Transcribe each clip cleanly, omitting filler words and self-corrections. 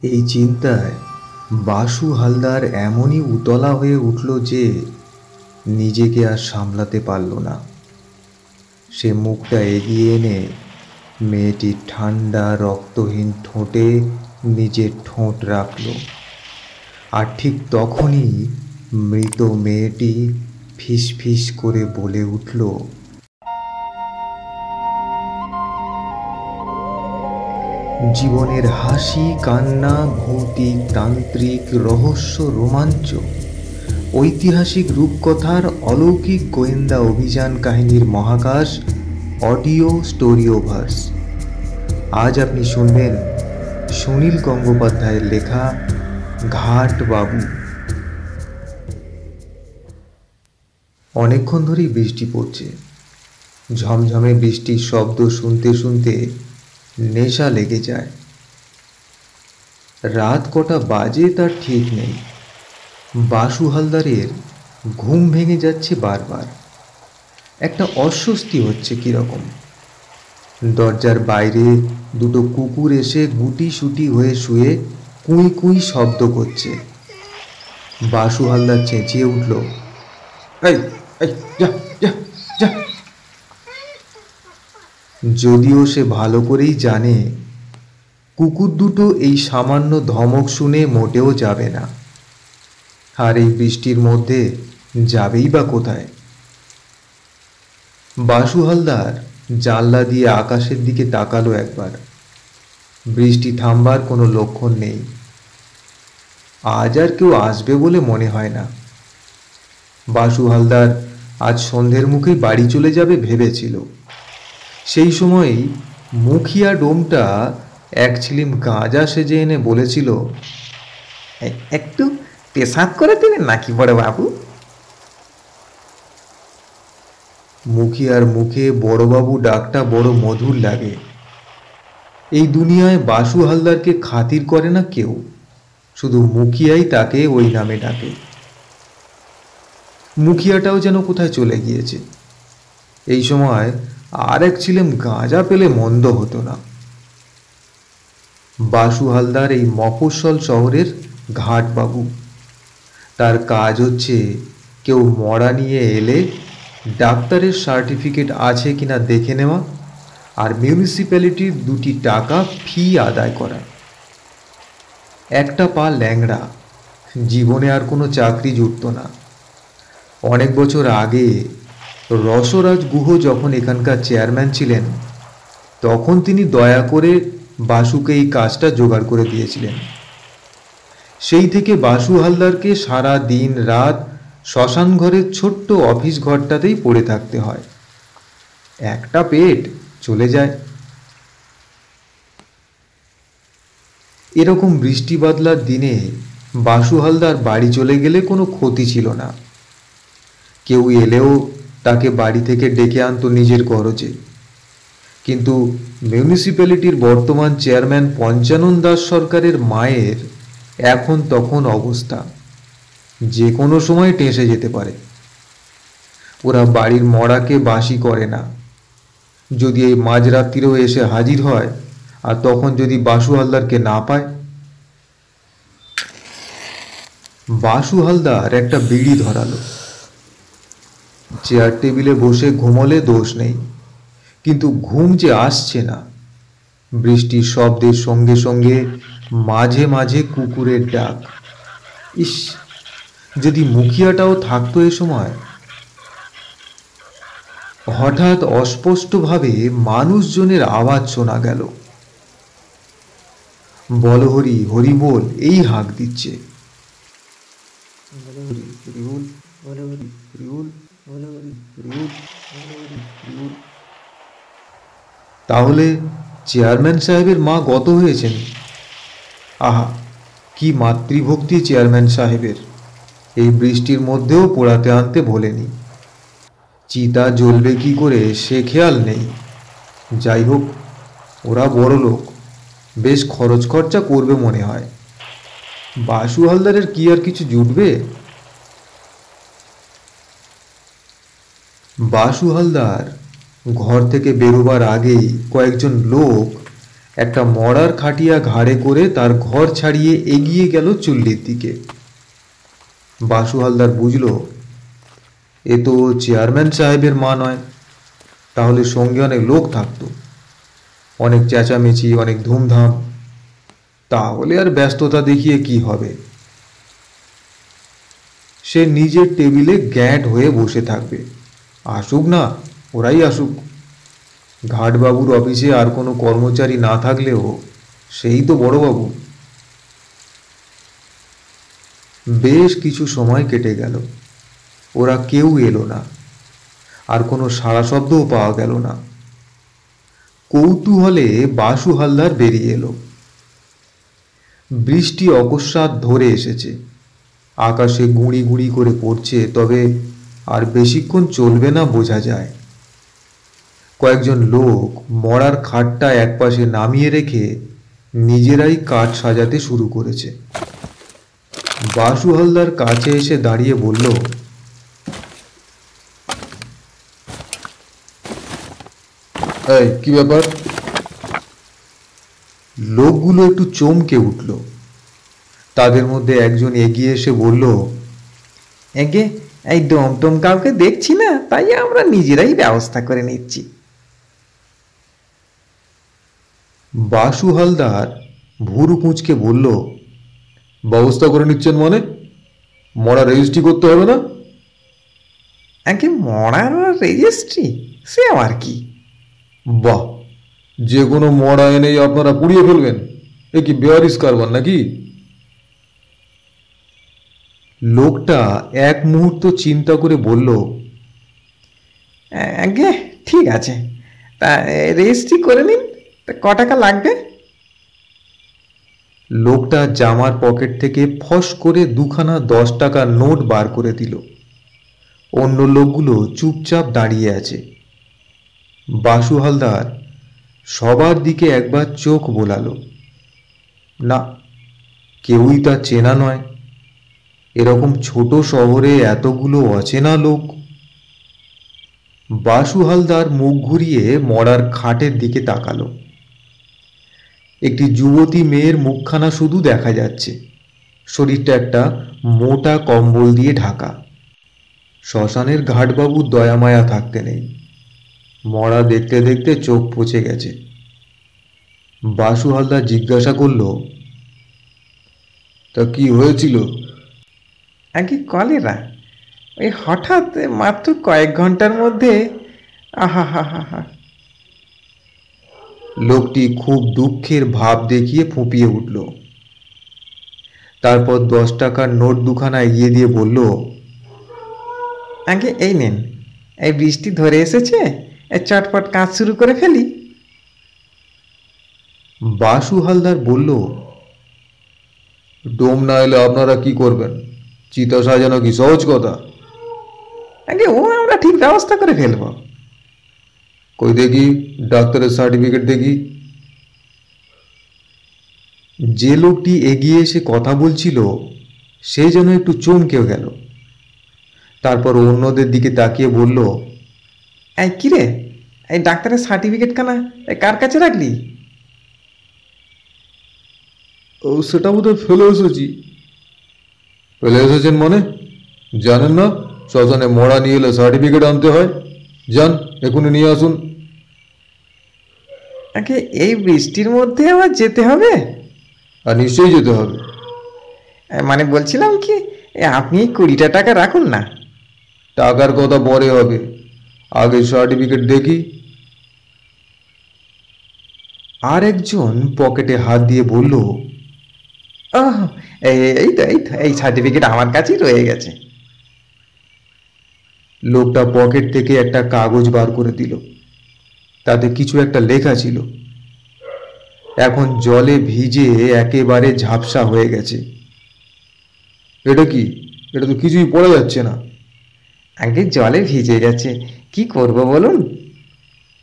এই চিন্তায় বাসু হালদার এমনই উতলা হয়ে উঠল যে নিজেকে আর সামলাতে পারল না। সে মুখটা এগিয়ে এনে মেয়েটির ঠান্ডা রক্তহীন ঠোঁটে নিজের ঠোঁট রাখল। আর ঠিক তখনই মৃত মেয়েটি ফিস ফিস করে বলে উঠল, জীবনের হাসি কান্না, ভৌতিক তান্ত্রিক রহস্য, রোমাঞ্চ, ঐতিহাসিক রূপকথার অলৌকিক গোয়েন্দা অভিযান কাহিনীর মহাকাশ অডিও স্টোরিওভার্স। আজ আপনি শুনবেন সুনীল গঙ্গোপাধ্যায়ের লেখা ঘাট বাবু। অনেকক্ষণ ধরেই বৃষ্টি পড়ছে। ঝমঝমে বৃষ্টির শব্দ শুনতে শুনতে নেশা লেগে যায়। রাত কটা বাজে তার ঠিক নেই। বাসু হালদারের ঘুম ভেঙে যাচ্ছে বারবার। একটা অস্বস্তি হচ্ছে কিরকম। দরজার বাইরে দুটো কুকুর এসে গুটি সুটি হয়ে শুয়ে কুঁই কুঁই শব্দ করছে। বাসু হালদার চেঁচিয়ে উঠল, এই এই যা যা যা। যদিও সে ভালো করেই জানে কুকুর দুটো এই সামান্য ধমক শুনে মোটেও যাবে না। আর এই বৃষ্টির মধ্যে যাবেই বা কোথায়। বাসু হালদার জানলা দিয়ে আকাশের দিকে তাকালো একবার। বৃষ্টি থামবার কোনো লক্ষণ নেই। আজ আর কেউ আসবে বলে মনে হয় না। বাসু হালদার আজ সন্ধ্যের মুখেই বাড়ি চলে যাবে ভেবেছিল। সেই সময়ই মুখিয়া ডোমটা এক ছিলিম গাঁজা সেজে এনে বলেছিল, একটু পেশাব করে দেবেন নাকি বড় বাবু? মুখিয়ার মুখে বড়বাবু ডাকটা বড় মধুর লাগে। এই দুনিয়ায় বাসু হালদারকে খাতির করে না কেউ, শুধু মুখিয়াই তাকে ওই নামে ডাকে। মুখিয়াটাও যেন কোথায় চলে গিয়েছে। এই সময় আর এক ছিলেম গাঁজা পেলে মন্দ হতো না। বাসু হালদার এই মফস্বল শহরের ঘাট বাবু। তার কাজ হচ্ছে কেউ মরা নিয়ে এলে ডাক্তারের সার্টিফিকেট আছে কিনা দেখে নেওয়া আর মিউনিসিপ্যালিটির 2টি টাকা ফি আদায় করা। একটা পা ল্যাংড়া, জীবনে আর কোনো চাকরি জুটত না। অনেক বছর আগে রসরাজ গুহ যখন এখানকার চেয়ারম্যান ছিলেন, তখন তিনি দয়া করে বাসুকে এই কাজটা জোগাড় করে দিয়েছিলেন। সেই থেকে বাসু হালদারকে সারা দিন রাত শ্মশান ঘরের ছোট্ট অফিস ঘরটাতেই পড়ে থাকতে হয়। একটা পেট চলে যায়। এরকম বৃষ্টি বাদলার দিনে বাসু হালদার বাড়ি চলে গেলে কোনো ক্ষতি ছিল না। কেউ এলেও তাকে বাড়ি থেকে ডেকে আনতো নিজের গরজে। কিন্তু মিউনিসিপ্যালিটির বর্তমান চেয়ারম্যান পঞ্চানন দাস সরকারের মায়ের এখন তখন অবস্থা, যে কোনো সময় টেসে যেতে পারে। ওরা বাড়ির মরাকে বাসি করে না। যদি এই মাঝরাত্রিরেও এসে হাজির হয়, আর তখন যদি বাসু হালদারকে না পায়। বাসু হালদার একটা বিড়ি ধরালো। চেয়ার টেবিলে বসে ঘুমোলে দোষ নেই, কিন্তু ঘুম যে আসছে না। বৃষ্টির শব্দের সঙ্গে সঙ্গে মাঝে মাঝে কুকুরের ডাক। ইস, যদি মুখিয়াটাও থাকতো এ সময়। হঠাৎ অস্পষ্টভাবে মানুষজনের আওয়াজ শোনা গেল। বলহরি হরি বল এই হাঁক দিচ্ছে। তাহলে চেয়ারম্যান সাহেবের মা গত হয়েছেন। আহা, কি মাতৃভক্তি চেয়ারম্যান সাহেবের! এই বৃষ্টির মধ্যেও পোড়াতে আনতে ভোলেনি। চিতা জ্বলবে কি করে সে খেয়াল নেই। যাই হোক, ওরা বড় লোক, বেশ খরচ খরচা করবে মনে হয়। বাসু হালদারের কি আর কিছু জুটবে? বাসু হালদার ঘর থেকে বেরোবার আগেই কয়েকজন লোক একটা মড়ার খাটিয়া ঘাড়ে করে তার ঘর ছাড়িয়ে এগিয়ে গেল চুল্লির দিকে। বাসু হালদার বুঝল এ তো চেয়ারম্যান সাহেবের মা নয়, তাহলে সঙ্গে অনেক লোক থাকতো, অনেক চেঁচামেচি, অনেক ধুমধাম। তাহলে আর ব্যস্ততা দেখিয়ে কি হবে? সে নিজের টেবিলে গ্যাঁট হয়ে বসে থাকবে, আসুক না, ওরাই আসুক। ঘাটবাবুর অফিসে আর কোনো কর্মচারী না থাকলেও সেই তো বড়বাবু। বেশ কিছু সময় কেটে গেল, ওরা কেউ এলো না, আর কোনো সাড়া শব্দও পাওয়া গেল না। কৌতূহলে বাসু হালদার বেরিয়ে এলো। বৃষ্টি অকস্মাৎ ধরে এসেছে, আকাশে গুঁড়ি গুঁড়ি করে পড়ছে, তবে আর বেশিক্ষণ চলবে না বোঝা যায়। কয়েকজন লোক মরার খাটটা একপাশে নামিয়ে রেখে নিজেরাই কাঠ সাজাতে শুরু করেছে। বাসু হালদার কাছে এসে দাঁড়িয়ে বলল, এই কি ব্যাপার? লোকগুলো একটু চমকে উঠল। তাদের মধ্যে একজন এগিয়ে এসে বলল, এগে এই ডমটম কাউকে দেখছি না, তাই আমরা নিজেরাই ব্যবস্থা করে নিচ্ছি। বাসু হালদার ভুরু কুঁচকে বলল, ব্যবস্থা করে নিচ্ছেন মানে? মরা রেজিস্ট্রি করতে হবে না? আগে মরার রেজিস্ট্রি, সে আবার কি? বাহ, যে কোনো মরা এনেই আপনারা পুড়িয়ে ফেলবেন? এ কি বেয়ারিস কারবার নাকি? লোকটা এক মুহূর্ত চিন্তা করে বলল, আগে ঠিক আছে, তা রেজিস্ট্রি করে নিন। তা ক টাকা লাগবে? লোকটা জামার পকেট থেকে ফস করে দুখানা 10 টাকার নোট বার করে দিল। অন্য লোকগুলো চুপচাপ দাঁড়িয়ে আছে। বাসু হালদার সবার দিকে একবার চোখ বোলালো। না, কেউই তার চেনা নয়। এরকম ছোট শহরে এতগুলো অচেনা লোক। বাসু হালদার মুখ ঘুরিয়ে মরার খাটের দিকে তাকালো। একটি যুবতী মেয়ের মুখখানা শুধু দেখা যাচ্ছে, শরীরটা একটা মোটা কম্বল দিয়ে ঢাকা। শ্মশানের ঘাটবাবুর দয়ামায়া থাকতে নেই, মরা দেখতে দেখতে চোখ পচে গেছে। বাসু হালদার জিজ্ঞাসা করল, তা কি হয়েছিল? আগে কলেরা, ওই হঠাৎ মাত্র কয়েক ঘন্টার মধ্যে। আহা হা হা হা। লোকটি খুব দুঃখের ভাব দেখিয়ে ফুঁপিয়ে উঠল। তারপর 10 টাকার নোট দুখানা এগিয়ে দিয়ে বলল, আগে এই নেন, এই বৃষ্টি ধরে এসেছে, এই চটপট কাজ শুরু করে ফেলি। বাসু হালদার বলল, ডোম না এলে আপনারা কি করবেন? চিতা সাজানো কি সহজ কথা? আগে ও আমরা ঠিক ব্যবস্থা করে ফেলবো। কই দেখি ডাক্তারের সার্টিফিকেট দেখি। যে লোকটি এগিয়ে এসে কথা বলছিল সে যেন একটু চমকে গেল। তারপর অন্যদের দিকে তাকিয়ে বলল, এই কিরে, এই ডাক্তারের সার্টিফিকেট খানা কার কাছে রাখলি? ও সেটা বোধহয় ফেলে এসেছি। ফেলে এসেছেন মানে? জানেন না শ্মশানে মরা নিয়ে এলে সার্টিফিকেট আনতে হয়? যান, এখনই নিয়ে আসুন। আগে এই বৃষ্টির মধ্যে আবার যেতে হবে? আর নিশ্চয়ই যেতে হবে। মানে বলছিলাম কি, আপনি 20টা টাকা রাখুন না। টাকার কথা পরে হবে, আগে সার্টিফিকেট দেখি। আর একজন পকেটে হাত দিয়ে বলল, ও এই সার্টিফিকেট আমার কাছেই রয়ে গেছে। লোকটা পকেট থেকে একটা কাগজ বার করে দিল। তাতে কিছু একটা লেখা ছিল। এখন জলে ভিজে একেবারে ঝাপসা হয়ে গেছে। এটা কি? এটা তো কিছুই পড়া যাচ্ছে না। আগে জলে ভিজে গেছে, কি করব বলুন?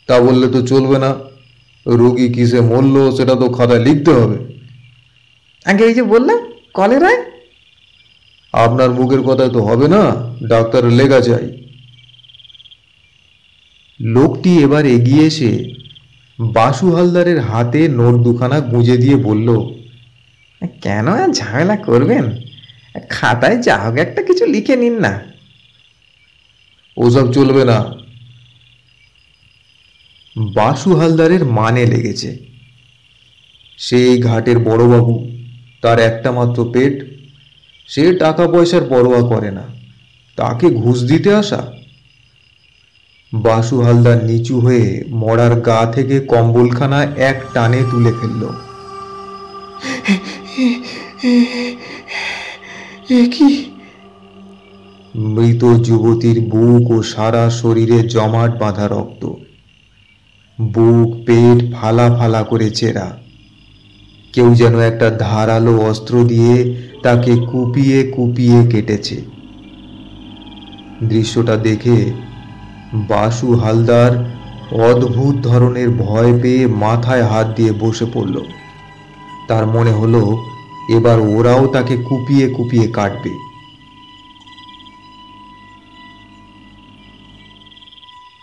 তা বললে তো চলবে না, রোগী কিসে মরল সেটা তো খাতায় লিখতে হবে। আগে এই যে বললাম কলেরায়। আপনার মুখের কথায় তো হবে না, ডাক্তারের লেখা চাই। লোকটি এবার এগিয়ে এসে বাসু হালদারের হাতে নোট দুখানা গুঁজে দিয়ে বলল, কেন আর ঝামেলা করবেন? খাতায় যা হোক একটা কিছু লিখে নিন না। ওসব চলবে না। বাসু হালদারের মানে লেগেছে। সেই ঘাটের বড়বাবু, তার একটা মাত্র পেট, সে টাকা পয়সার পরোয়া করে না, তাকে ঘুষ দিতে আসা। বাসু হালদার নিচু হয়ে মরার গা থেকে কম্বলখানা এক টানে তুলে ফেলল। কি? মৃত যুবতীর বুক ও সারা শরীরে জমাট বাঁধা রক্ত, বুক পেট ফালা ফালা করে চেরা। কেউ যেন একটা ধারালো অস্ত্র দিয়ে তাকে কুপিয়ে কুপিয়ে কেটেছে। দৃশ্যটা দেখে বাসু হালদার অদ্ভুত ধরনের ভয় পেয়ে মাথায় হাত দিয়ে বসে পড়ল। তার মনে হলো এবার ওরাও তাকে কুপিয়ে কুপিয়ে কাটবে।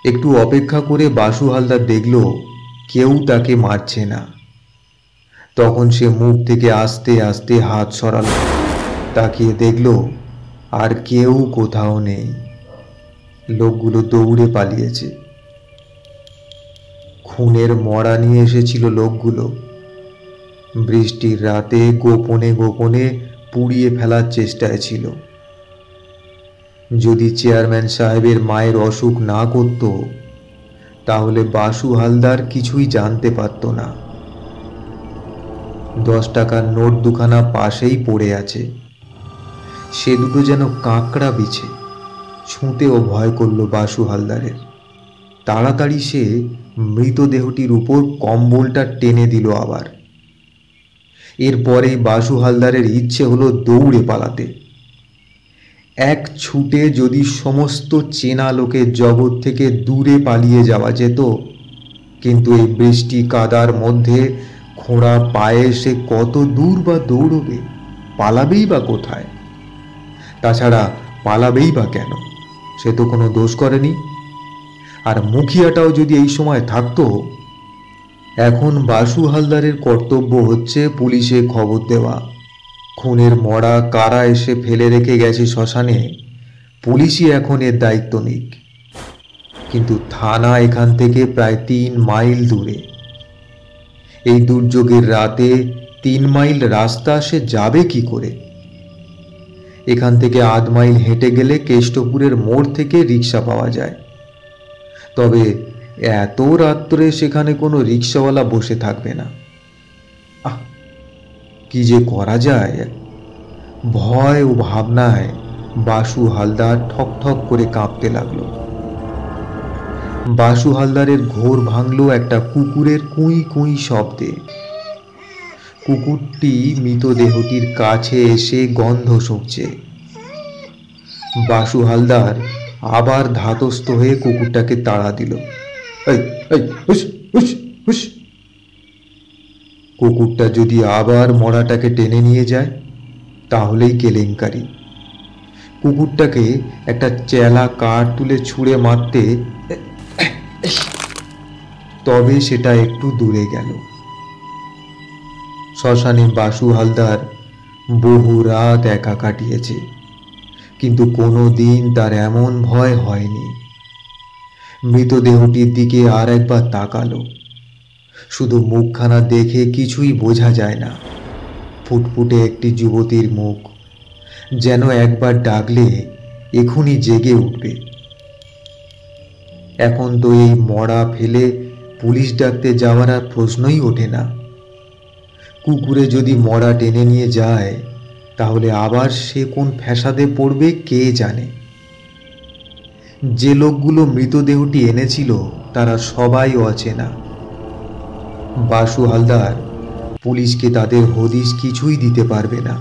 একটু অপেক্ষা করে বাসু হালদার দেখল কেউ তাকে মারছে না। তখন সে মুখ থেকে আস্তে আস্তে হাত সরালো, তাকিয়ে দেখল আর কেউ কোথাও নেই। লোকগুলো দৌড়ে পালিয়েছে। খুনের মরা নিয়ে এসেছিল লোকগুলো। বৃষ্টির রাতে গোপনে গোপনে পুড়িয়ে ফেলার চেষ্টায় ছিল। যদি চেয়ারম্যান সাহেবের মায়ের অসুখ না করত, তাহলে বাসু হালদার কিছুই জানতে পারত না। 10 টাকার নোট দুখানা পাশেই পড়ে আছে। সে দুটো যেন কাঁকড়া বিছে। ছুঁতেও ভয় করল বাসু হালদারের। তাড়াতাড়ি সে মৃতদেহটির উপর কম্বলটা টেনে দিল আবার। এরপরেই বাসু হালদারের ইচ্ছে হলো দৌড়ে পালাতে। এক ছুটে যদি সমস্ত চেনা লোকের জগৎ থেকে দূরে পালিয়ে যাওয়া যেত, কিন্তু এই বৃষ্টি কাদার মধ্যে খোঁড়া পায়ে সে কত দূর বা দৌড়বে? পালাবেই বা কোথায়? তাছাড়া পালাবেই বা কেন? সে তো কোনো দোষ করেনি। আর মুখিয়াটাও যদি এই সময় থাকতো। এখন বাসু হালদারের কর্তব্য হচ্ছে পুলিশে খবর দেওয়া। খুনের মরা কারা এসে ফেলে রেখে গেছে শ্মশানে, পুলিশই এখন এর দায়িত্ব নিক। কিন্তু থানা এখান থেকে প্রায় 3 মাইল দূরে। এই দুর্যোগের রাতে 3 মাইল রাস্তা সে যাবে কি করে? এখান থেকে 1/2 মাইল হেঁটে গেলে কেষ্টপুরের মোড় থেকে রিক্সা পাওয়া যায়। তবে এত রাত্রে সেখানে কোনো রিক্সাওয়ালা বসে থাকবে না। কি যে করা যায়? ভয় ও ভাবনায় বাসু হালদার ঠক ঠক করে কাঁপতে লাগলো। বাসু হালদারের ঘোর ভাঙল একটা কুকুরের কুঁই কুঁই শব্দে। কুকুরটি মৃতদেহটির কাছে এসে গন্ধ শুঁকছে। বাসু হালদার আবার ধাতস্থ হয়ে কুকুরটাকে তাড়া দিল। এই এই হুস হুস হুস। কুকুরটা যদি আবার মরাটাকে টেনে নিয়ে যায়, তাহলেই কেলেঙ্কারি। কুকুরটাকে একটা চেলা কাঠ তুলে ছুঁড়ে মারতে, তবে সেটা একটু দূরে গেল। শ্মশানে বাসু হালদার বহু রাত একা কাটিয়েছে, কিন্তু কোনো দিন তার এমন ভয় হয়নি। মৃতদেহটির দিকে আর একবার তাকালো। শুধু মুখখানা দেখে কিছুই বোঝা যায় না। ফুটফুটে একটি যুবতীর মুখ, যেন একবার ডাকলে এখনই জেগে উঠবে। এখন তো এই মরা ফেলে পুলিশ ডাকতে যাওয়ার আর প্রশ্নই ওঠে না। কুকুরে যদি মরা টেনে নিয়ে যায়, তাহলে আবার সে কোন ফ্যাসাদে পড়বে কে জানে। যে লোকগুলো মৃতদেহটি এনেছিল তারা সবাই অচেনা। বাসু হালদার পুলিশকে তাদের হদিশ কিছুই দিতে পারবে না।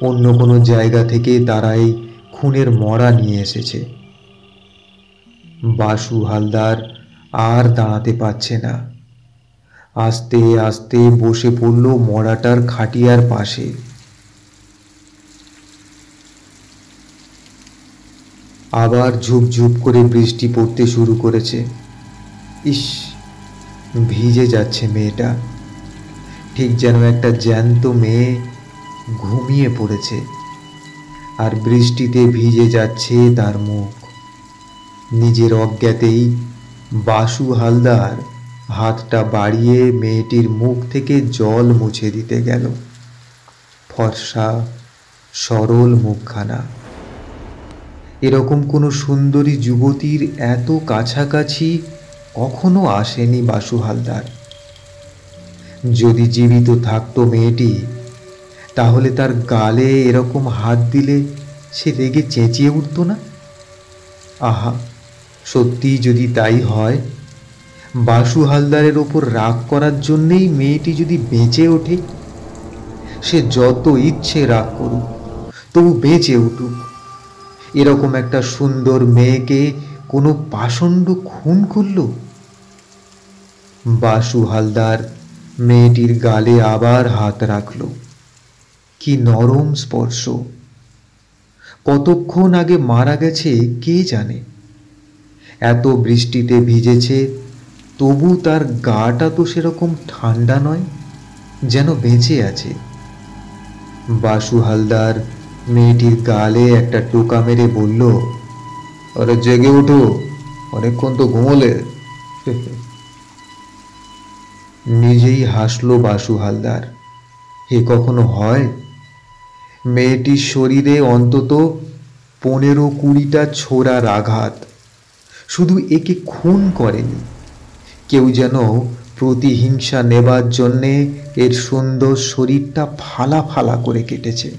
অন্য কোনো জায়গা থেকে তারা এই খুনের মরা নিয়ে এসেছে। বাসু হালদার আর দাঁড়াতে পারছে না। আস্তে আস্তে বসে পড়ল মরাটার খাটিয়ার পাশে। আবার ঝুপঝুপ করে বৃষ্টি পড়তে শুরু করেছে। ইস, ভিজে যাচ্ছে মেয়েটা, ঠিক যেন একটা জ্যান্ত মেয়ে ঘুমিয়ে পড়েছে, আর বৃষ্টিতে ভিজে যাচ্ছে তার মুখ। নিজের অজ্ঞাতেই বাসু হালদার হাতটা বাড়িয়ে মেয়েটির মুখ থেকে জল মুছে দিতে গেল। ফর্সা সরল মুখখানা। এরকম কোনো সুন্দরী যুবতীর এত কাছাকাছি কখনো আসেনি বাসু হালদার। যদি জীবিত থাকতো মেয়েটি, তাহলে তার গালে এরকম হাত দিলে সে রেগে চেঁচিয়ে উঠত না? আহা, সত্যি যদি তাই হয়, বাসু হালদারের ওপর রাগ করার জন্যেই মেয়েটি যদি বেঁচে ওঠে, সে যত ইচ্ছে রাগ করুক, তবু বেঁচে উঠুক। এরকম একটা সুন্দর মেয়েকে কোনো পাষণ্ড খুন করল? বাসু হালদার মেয়েটির গালে আবার হাত রাখল। কি নরম স্পর্শ! কতক্ষণ আগে মারা গেছে কে জানে। এত বৃষ্টিতে ভিজেছে, তবু তার গাটা তো সেরকম ঠান্ডা নয়, যেন বেঁচে আছে। বাসু হালদার মেয়েটির গালে একটা টোকা মেরে বলল, আরে জেগে ওঠো, অনেকক্ষণ তো ঘুমোলে। নিজেই হাসলো বাসু হালদার। এ কখনো হয়? মেয়েটির শরীরে অন্তত 15-20টা ছোড়ার আঘাত। শুধু একে খুন করেনি, কেউ যেন প্রতিহিংসা নেবার জন্যে এর সুন্দর শরীরটা ফালা ফালা করে কেটেছে।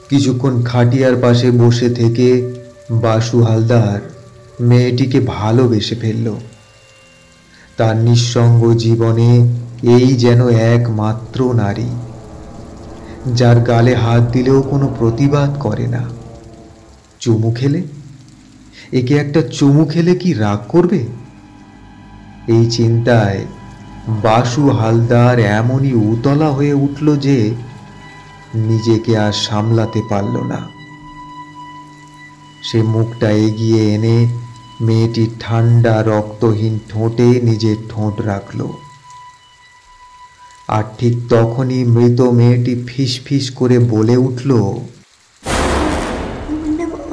কিছুক্ষণ খাটিয়ার পাশে বসে থেকে বাসু হালদার মেয়েটিকে ভালোবেসে ফেলল। তার নিঃসঙ্গ জীবনে এই যেন একমাত্র নারী, যার গালে হাত দিলেও কোনো প্রতিবাদ করে না। চুমু খেলে, একে একটা চুমু খেলে কি রাগ করবে? এই চিন্তায় বাসু হালদার এমনই উতলা হয়ে উঠল যে নিজেকে আর সামলাতে পারল না। সে মুখটা এগিয়ে এনে মেয়েটির ঠান্ডা রক্তহীন ঠোঁটে নিজের ঠোঁট রাখল। আর ঠিক তখনই মৃত মেয়েটি ফিস ফিস করে বলে উঠল,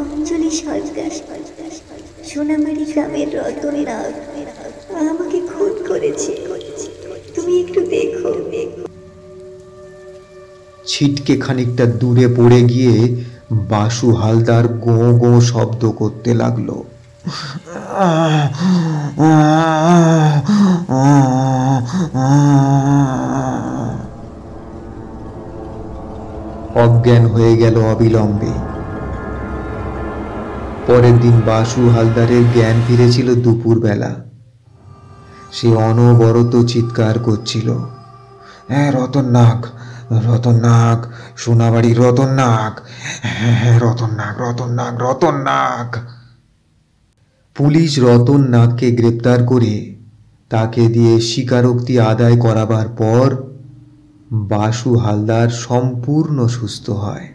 অঞ্জলি সরকার, সোনামারি গ্রামের রতন নাগ আমাকে খুন করেছে, তুমি একটু দেখো। ছিটকে খানিকটা দূরে পড়ে গিয়ে বাসু হালদার গোঁ গোঁ শব্দ করতে লাগলো। অজ্ঞান হয়ে গেল অবিলম্বে। পরের দিন বাসু হালদারের জ্ঞান ফিরেছিল দুপুরবেলা। সে অনবরত চিৎকার করছিল, রতন নাগ, রতন নাগ, সোনাবাড়ি রতন নাগ, রতন নাগ, রতন নাগ, রতন নাগ। পুলিশ রতন নাগকে গ্রেপ্তার করে তাকে দিয়ে স্বীকারোক্তি আদায় করাবার পর বাসু হালদার সম্পূর্ণ সুস্থ হয়।